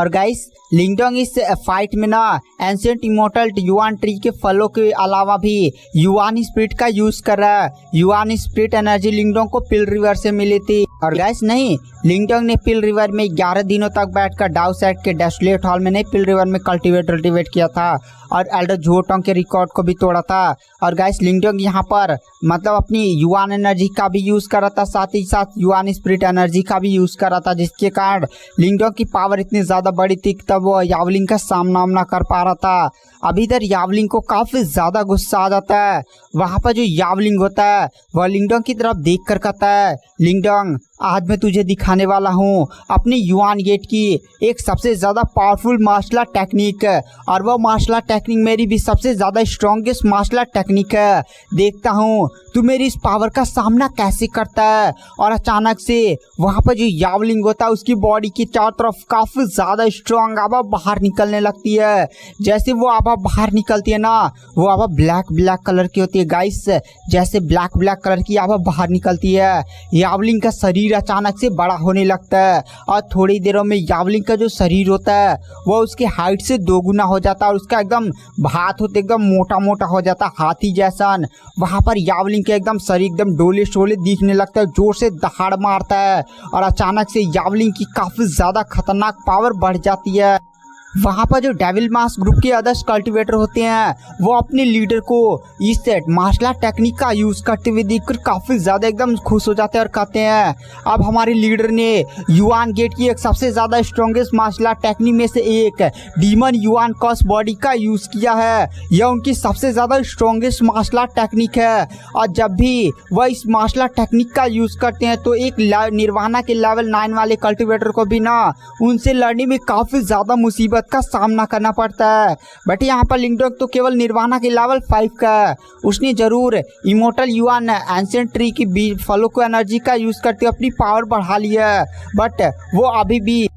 और गाइस लिंगडोंग इस फाइट में ना एंशिएंट इमोर्टल युआन ट्री के फलों के अलावा भी युआन स्पिरिट का यूज कर रहा है। युआन स्पिरिट एनर्जी लिंगडोंग को पिल रिवर से मिली थी। और गाइस नहीं, लिंगडोंग ने पिल रिवर में 11 दिनों तक बैठकर डाउ साइड के डेस्लेट हॉल में नहीं, पिल रिवर में कल्टीवेट किया था और एल्डर झोटोंग के रिकॉर्ड को भी तोड़ा था। और गाइस लिंगडोंग यहाँ पर मतलब अपनी युआन एनर्जी का भी यूज कर रहा था, साथ ही साथ युआन स्पिरिट एनर्जी का भी यूज कर रहा था, जिसके कारण लिंगडोंग की पावर इतनी ज्यादा बड़ी थी कि तब वो यावलिंग का सामना कर पा रहा था। अब इधर यावलिंग को काफी ज्यादा गुस्सा आ जाता है। वहां पर जो यावलिंग होता है वह लिंगडोंग की तरफ देख कर कहता है, लिंगडोंग आज मैं तुझे दिखाने वाला हूँ अपनी युआन गेट की एक सबसे ज्यादा पावरफुल मार्शल आर्ट टेक्निक, और वह मार्शल आर्ट टेक्निक मेरी भी सबसे ज्यादा स्ट्रॉन्गेस्ट मार्शल आर्ट टेक्निक है। देखता हूँ तू मेरी इस पावर का सामना कैसे करता है। और अचानक से वहां पर जो यावलिंग होता है उसकी बॉडी की चारों तरफ काफी ज्यादा स्ट्रॉन्ग आभा बाहर निकलने लगती है। जैसे वो आभा बाहर निकलती है ना, वो आभा ब्लैक कलर की होती है गाइस। जैसे ब्लैक कलर की आभा बाहर निकलती है, यावलिंग का शरीर अचानक से बड़ा होने लगता है और थोड़ी देरों में यावलिंग का जो शरीर होता है वो उसके हाइट से दोगुना हो जाता है और उसका एकदम हाथ होते एकदम मोटा हो जाता है, हाथी जैसा। वहां पर यावलिंग के एकदम शरीर एकदम डोले शोले दिखने लगता है, जोर से दहाड़ मारता है और अचानक से यावलिंग की काफी ज्यादा खतरनाक पावर बढ़ जाती है। वहां पर जो डेविल मास्क ग्रुप के अदर्स कल्टीवेटर होते हैं वो अपने लीडर को इस मार्शल आर्ट टेक्निक का यूज करते हुए देखकर काफी ज्यादा एकदम खुश हो जाते हैं और कहते हैं, अब हमारे लीडर ने युआन गेट की एक सबसे ज्यादा स्ट्रॉन्गेस्ट मार्शल आर्ट टेक्निक में से एक डीमन युआन कॉस बॉडी का यूज किया है। यह उनकी सबसे ज्यादा स्ट्रॉन्गेस्ट मार्शल आर्ट टेक्निक है और जब भी वह इस मार्शल आर्ट टेक्निक का यूज करते हैं तो एक निर्वाणा के लेवल 9 वाले कल्टीवेटर को भी ना उनसे लड़ने में काफी ज्यादा मुसीबत का सामना करना पड़ता है। बट यहाँ पर लिंगडोंग तो केवल निर्वाणा के लेवल 5 का है। उसने जरूर इमोर्टल युआन एंशिएंट ट्री की फलों को एनर्जी का यूज करते हुए अपनी पावर बढ़ा लिया है, बट वो अभी भी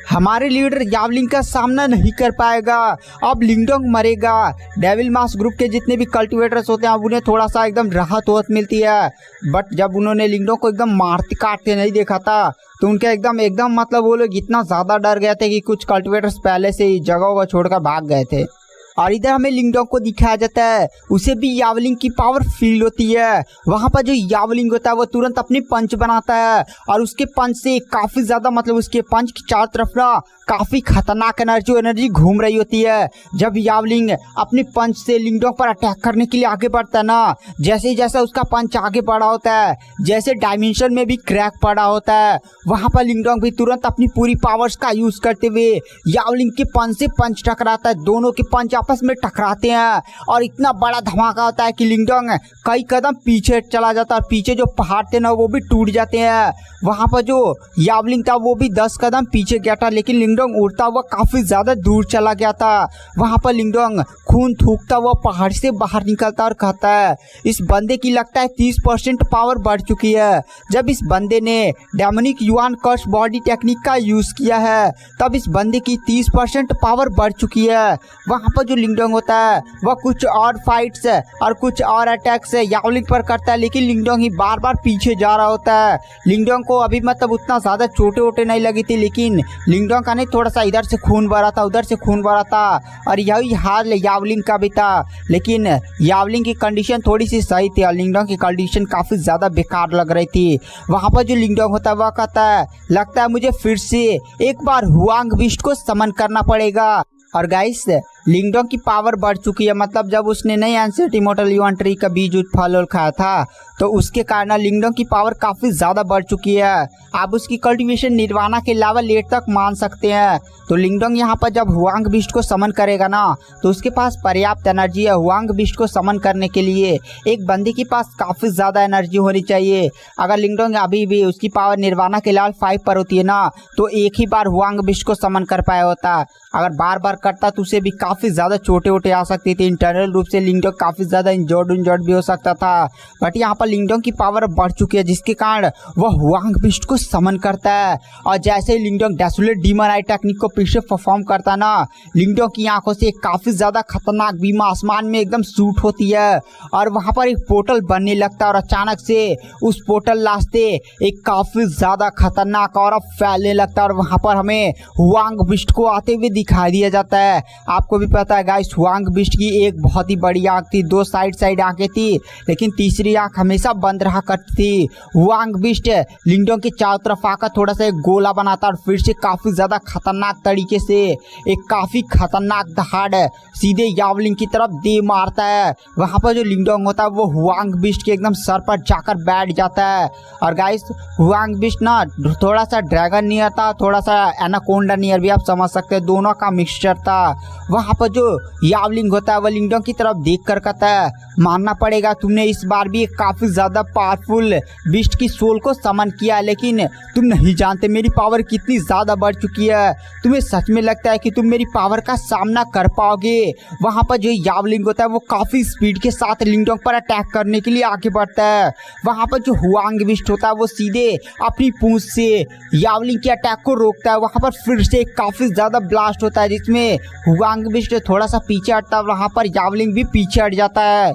हमारे लीडर यावलिंग का सामना नहीं कर पाएगा। अब लिंगडोंग मरेगा। डेविल मास्क ग्रुप के जितने भी कल्टीवेटर्स होते हैं अब उन्हें थोड़ा सा एकदम राहत मिलती है, बट जब उन्होंने लिंगडोंग को एकदम मारते काटते नहीं देखा था तो उनके एकदम मतलब वो लोग इतना ज़्यादा डर गए थे कि कुछ कल्टीवेटर्स पहले से ही जगह को छोड़कर भाग गए थे। और इधर हमें लिंगडोंग को दिखाया जाता है, उसे भी यावलिंग की पावर फील होती है। वहां पर जो यावलिंग होता है वो तुरंत अपनी पंच बनाता है और उसके पंच से काफी ज्यादा मतलब उसके पंच की चारों तरफ ना काफी खतरनाक एनर्जी घूम रही होती है। जब यावलिंग अपने पंच से लिंगडोंग पर अटैक करने के लिए आगे बढ़ता है ना, जैसे जैसा उसका पंच आगे बढ़ा होता है, जैसे डायमेंशन में भी क्रैक पड़ा होता है, वहां पर लिंगडोंग भी तुरंत अपनी पूरी पावर्स का यूज करते हुए यावलिंग के पंच से पंच टकराता है। दोनों के पंच आपस में टकराते हैं और इतना बड़ा धमाका होता है कि लिंगडोंग कई कदम पीछे चला जाता है और पीछे जो पहाड़ थे ना वो भी टूट जाते हैं। वहां पर जो यावलिंग था वो भी 10 कदम पीछे गया था, लेकिन लिंगडोंग उड़ता हुआ काफी ज्यादा दूर चला गया था। वहां पर लिंगडोंग खून थूकता हुआ पहाड़ से बाहर निकलता और कहता है, इस बंदे की लगता है 30% पावर बढ़ चुकी है। जब इस बंदे ने डेमोनिक युआन कर्स बॉडी टेक्निक का यूज किया है तब इस बंदे की 30% पावर बढ़ चुकी है। वहां पर जो लिंगडोंग होता है वह कुछ और फाइट्स और कुछ और अटैक्स यावलिंग पर करता है, लेकिन लिंगडोंग ही बार बार पीछे जा रहा होता है। लिंगडोंग को अभी मतलब उतना ज्यादा चोटें वोटे नहीं लगी थी, लेकिन लिंगडोंग का नहीं थोड़ा सा इधर से खून भरा था उधर से खून भरा था और यही हाल यावलिंग का भी था। लेकिन यावलिंग की कंडीशन थोड़ी सी सही थी और लिंगडोंग की कंडीशन काफी ज्यादा बेकार लग रही थी। वहां पर जो लिंगडोंग होता है वह कहता है, लगता है मुझे फिर से एक बार हुआंग बिस्ट को समन करना पड़ेगा। और गाइस लिंगडोंग की पावर बढ़ चुकी है, मतलब जब उसने नई एंशिएंट इमोर्टल युआन ट्री का बीज फल खाया था तो उसके कारण लिंगडोंग की पावर काफी ज्यादा बढ़ चुकी है। आप उसकी कल्टीवेशन निर्वाणा के लेवल 8 तक मान सकते हैं। तो लिंगडोंग यहाँ पर जब हुआंग बिस्ट को समन करेगा ना तो उसके पास पर्याप्त एनर्जी है। हुआंग बिस्ट को समन करने के लिए एक बंदे के पास काफी ज्यादा एनर्जी होनी चाहिए। अगर लिंगडोंग अभी भी उसकी पावर निर्वाणा के लेवल 5 पर होती है ना तो एक ही बार हुआंग बिस्ट को समन कर पाया होता। अगर बार बार करता तो उसे भी काफी काफ़ी ज़्यादा चोटें वोटें आ सकती थी। इंटरनल रूप से लिंगडोंग काफ़ी ज़्यादा इंजर्ड भी हो सकता था। बट यहाँ पर लिंगडोंग की पावर बढ़ चुकी है, जिसके कारण वह हुआंग बिस्ट को समन करता है। और जैसे ही लिंगडोंग डेसोलेट डीमन आई टेक्निक को पीछे परफॉर्म करता है ना, लिंगडोंग की आंखों से काफ़ी ज़्यादा खतरनाक बीम आसमान में एकदम शूट होती है और वहाँ पर एक पोर्टल बनने लगता है। और अचानक से उस पोर्टल रास्ते एक काफ़ी ज़्यादा खतरनाक और फैलने लगता है और वहाँ पर हमें हुआंग बिस्ट को आते हुए दिखाई दिया जाता है। आपको भी पता है गाइस, हुआंग बिस्ट की एक बहुत ही बड़ी आँख थी, 2 साइड आँखें थी, लेकिन तीसरी आँख हमेशा बंद रहा करती थी। हुआंग बिस्ट लिंगडोंग के चारों तरफ आकर थोड़ा सा एक गोला बनाता और फिर से काफ़ी ज़्यादा खतरनाक तरीके से एक काफ़ी खतरनाक दहाड़ सीधे यावलिंग की तरफ दे मारता है। वहाँ पर जो लिंगडोंग होता है वो हुआंग बिस्ट के एकदम सर पर जाकर बैठ जाता है। और गाइस, हुआंग बिस्ट ना थोड़ा सा ड्रैगन नियर था, थोड़ा सा एनाकोंडा नियर भी आप समझ सकते हैं, दोनों का मिक्सचर था। वहाँ पर जो यावलिंग होता है वो लिंगडोंग की तरफ देख कर कहता है, मानना पड़ेगा तुमने इस बार भी एक काफ़ी ज़्यादा पावरफुल बिस्ट की सोल को समन किया, लेकिन तुम नहीं जानते मेरी पावर कितनी ज़्यादा बढ़ चुकी है। तुम्हें सच में लगता है कि तुम मेरी पावर का सामना कर पाओगे? वहाँ पर जो यावलिंग होता है वो काफ़ी स्पीड के साथ लिंगडोंग पर अटैक करने के लिए आगे बढ़ता है। वहाँ पर जो हुआंग बिस्ट होता है वो सीधे अपनी पूंछ से यावलिंग के अटैक को रोकता है। वहाँ पर फिर से काफ़ी ज़्यादा ब्लास्ट होता है, जिसमें हुआंग बिस्ट थोड़ा सा पीछे हटता है, वहाँ पर यावलिंग भी पीछे हट जाता है।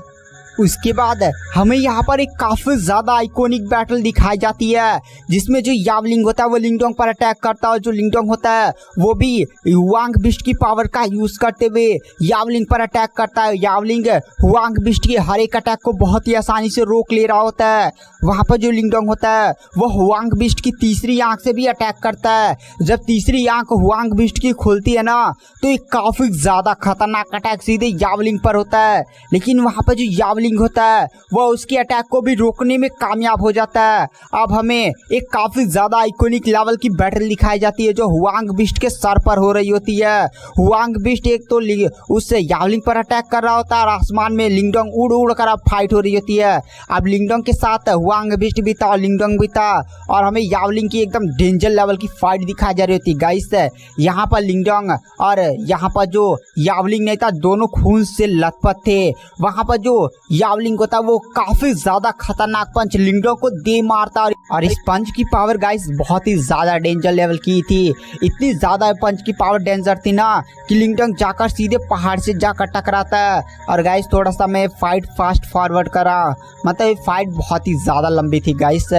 उसके बाद हमें यहाँ पर एक काफ़ी ज़्यादा आइकॉनिक बैटल दिखाई जाती है, जिसमें जो यावलिंग होता है वो लिंगडोंग पर अटैक करता है और जो लिंगडोंग होता है वो भी हुआंग बिस्ट की पावर का यूज़ करते हुए यावलिंग पर अटैक करता है। यावलिंग हुआंग बिस्ट के हर एक अटैक को बहुत ही आसानी से रोक ले रहा होता है। वहाँ पर जो लिंगडोंग होता है वो हुआंग बिस्ट की तीसरी आँख से भी अटैक करता है। जब तीसरी आँख हुआंग बिस्ट की खुलती है ना, तो एक काफ़ी ज़्यादा खतरनाक अटैक सीधे यावलिंग पर होता है, लेकिन वहाँ पर जो यावलिंग होता है वह उसके अटैक को भी रोकने में कामयाब हो जाता है। अब हमें एक काफ़ी ज़्यादा आइकॉनिक लेवल की बैटल दिखाई जाती है जो हुआंग बिस्ट के सर पर हो रही होती है। हुआंग बिस्ट एक तो उससे यावलिंग पर अटैक कर रहा होता है और आसमान में लिंगडोंग उड़ उड़ कर अब फाइट हो रही होती है। अब लिंगडोंग के साथ हुआंग बिस्ट भी था और लिंगडोंग भी था और हमें यावलिंग की एकदम डेंजर लेवल की फाइट दिखाई जा रही होती है। गाइस, यहाँ पर लिंगडोंग और यहाँ पर जो यावलिंग नहीं था, दोनों खून से लथपथ थे। वहाँ पर जो यावलिंग होता है वो काफ़ी ज़्यादा खतरनाक पंच लिंगडोंग को दे मारता और इस पंच की पावर गाइस बहुत ही ज़्यादा डेंजर लेवल की थी। इतनी ज़्यादा पंच की पावर डेंजर थी ना कि लिंगडोंग जाकर सीधे पहाड़ से जाकर टकराता है। और गाइस, थोड़ा सा मैं फाइट फास्ट फॉरवर्ड करा, मतलब ये फाइट बहुत ही ज़्यादा लंबी थी गाइस।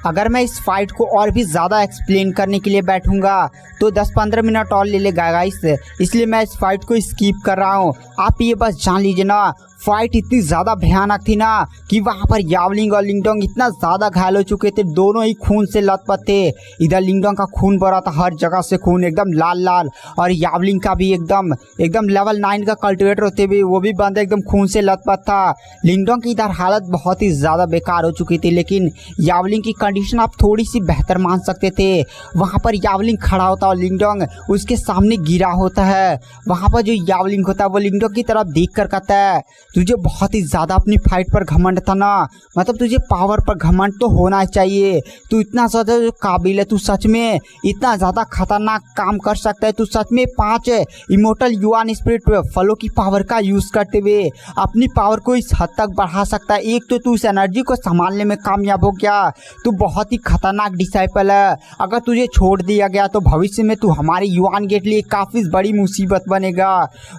अगर मैं इस फाइट को और भी ज़्यादा एक्सप्लेन करने के लिए बैठूंगा तो 10-15 मिनट और ले लेगा गाइस, इसलिए मैं इस फाइट को स्किप कर रहा हूँ। आप ये बस जान लीजिए ना, फाइट इतनी ज़्यादा भयानक थी ना कि वहाँ पर यावलिंग और लिंगडोंग इतना ज़्यादा घायल हो चुके थे, दोनों ही खून से लथपथ थे। इधर लिंगडोंग का खून भरा था, हर जगह से खून एकदम लाल लाल, और यावलिंग का भी एकदम लेवल 9 का कल्टिवेटर होते हुए वो भी बंदा एकदम खून से लथपथ था। लिंगडोंग की इधर हालत बहुत ही ज़्यादा बेकार हो चुकी थी, लेकिन यावलिंग की कंडीशन आप थोड़ी सी बेहतर मान सकते थे। वहाँ पर यावलिंग खड़ा होता और लिंगडोंग उसके सामने गिरा होता है। वहाँ पर जो यावलिंग होता है वो लिंगडोंग की तरफ देख कर कहता है, तुझे बहुत ही ज़्यादा अपनी फाइट पर घमंड था ना, मतलब तुझे पावर पर घमंड तो होना चाहिए। तू इतना ज़्यादा काबिल है, तू सच में इतना ज़्यादा खतरनाक काम कर सकता है। तू सच में 5 इमोर्टल युआन स्पिरिट फलों की पावर का यूज़ करते हुए अपनी पावर को इस हद तक बढ़ा सकता है। एक तो तू इस एनर्जी को संभालने में कामयाब हो गया, तू बहुत ही खतरनाक डिसाइपल है। अगर तुझे छोड़ दिया गया तो भविष्य में तू हमारे युआन गेट लिए काफ़ी बड़ी मुसीबत बनेगा।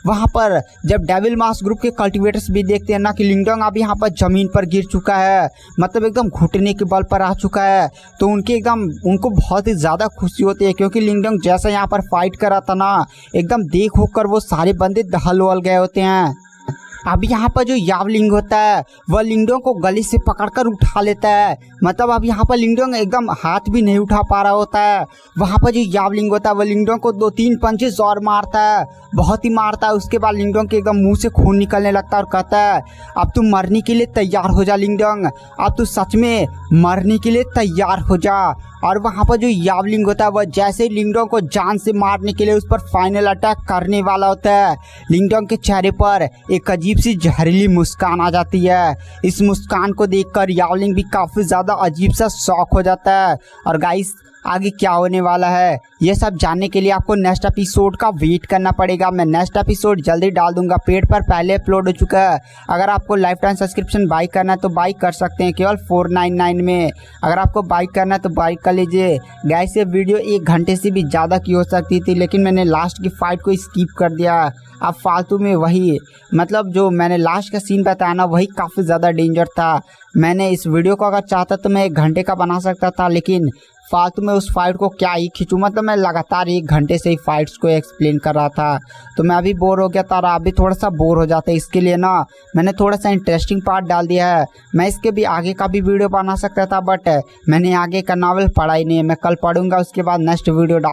वहाँ पर जब डेविल मास ग्रुप के कल्टिवेटर्स भी देखते हैं ना कि लिंगडोंग अब यहाँ पर ज़मीन पर गिर चुका है, मतलब एकदम घुटने के बल पर आ चुका है, तो उनको बहुत ही ज़्यादा खुशी होती है, क्योंकि लिंगडोंग जैसा यहाँ पर फाइट कर रहा था ना, एकदम देख होकर वो सारे बंदे दहल वहल गए होते हैं। अब यहाँ पर जो यावलिंग होता है वह लिंगडोंग को गले से पकड़कर उठा लेता है, मतलब अब यहाँ पर लिंगडोंग एकदम हाथ भी नहीं उठा पा रहा होता है। वहाँ पर जो यावलिंग होता है वह लिंगडोंग को 2-3 पंचेस और मारता है, बहुत ही मारता है। उसके बाद लिंगडोंग के एकदम मुंह से खून निकलने लगता है और कहता है, अब तू मरने के लिए तैयार हो जा लिंगडोंग, अब तू सच में मरने के लिए तैयार हो जा। और वहाँ पर जो यावलिंग होता है वह जैसे ही लिंगडोंग को जान से मारने के लिए उस पर फाइनल अटैक करने वाला होता है, लिंगडोंग के चेहरे पर एक अजीब सी जहरीली मुस्कान आ जाती है। इस मुस्कान को देखकर यावलिंग भी काफ़ी ज़्यादा अजीब सा शॉक हो जाता है। और गाइस, आगे क्या होने वाला है, ये सब जानने के लिए आपको नेक्स्ट एपिसोड का वेट करना पड़ेगा। मैं नेक्स्ट एपिसोड जल्दी डाल दूंगा, पेड पर पहले अपलोड हो चुका है। अगर आपको लाइफ टाइम सब्सक्रिप्शन बाई करना है तो बाई कर सकते हैं केवल 499 में। अगर आपको बाई करना है तो बाई कर लीजिए। गाइस ये वीडियो 1 घंटे से भी ज़्यादा की हो सकती थी, लेकिन मैंने लास्ट की फाइट को स्किप कर दिया। अब फालतू में वही मतलब जो मैंने लास्ट का सीन बताया ना, वही काफ़ी ज़्यादा डेंजर था। मैंने इस वीडियो को अगर चाहता तो मैं 1 घंटे का बना सकता था, लेकिन फालतू में उस फाइट को क्या ही खींचूँ। मतलब मैं लगातार 1 घंटे से ही फाइट्स को एक्सप्लेन कर रहा था, तो मैं अभी बोर हो गया था और आप भी थोड़ा सा बोर हो जाते। इसके लिए ना मैंने थोड़ा सा इंटरेस्टिंग पार्ट डाल दिया है। मैं इसके भी आगे का भी वीडियो बना सकता था, बट मैंने आगे का नावल पढ़ा ही नहीं है। मैं कल पढ़ूंगा, उसके बाद नेक्स्ट वीडियो डाल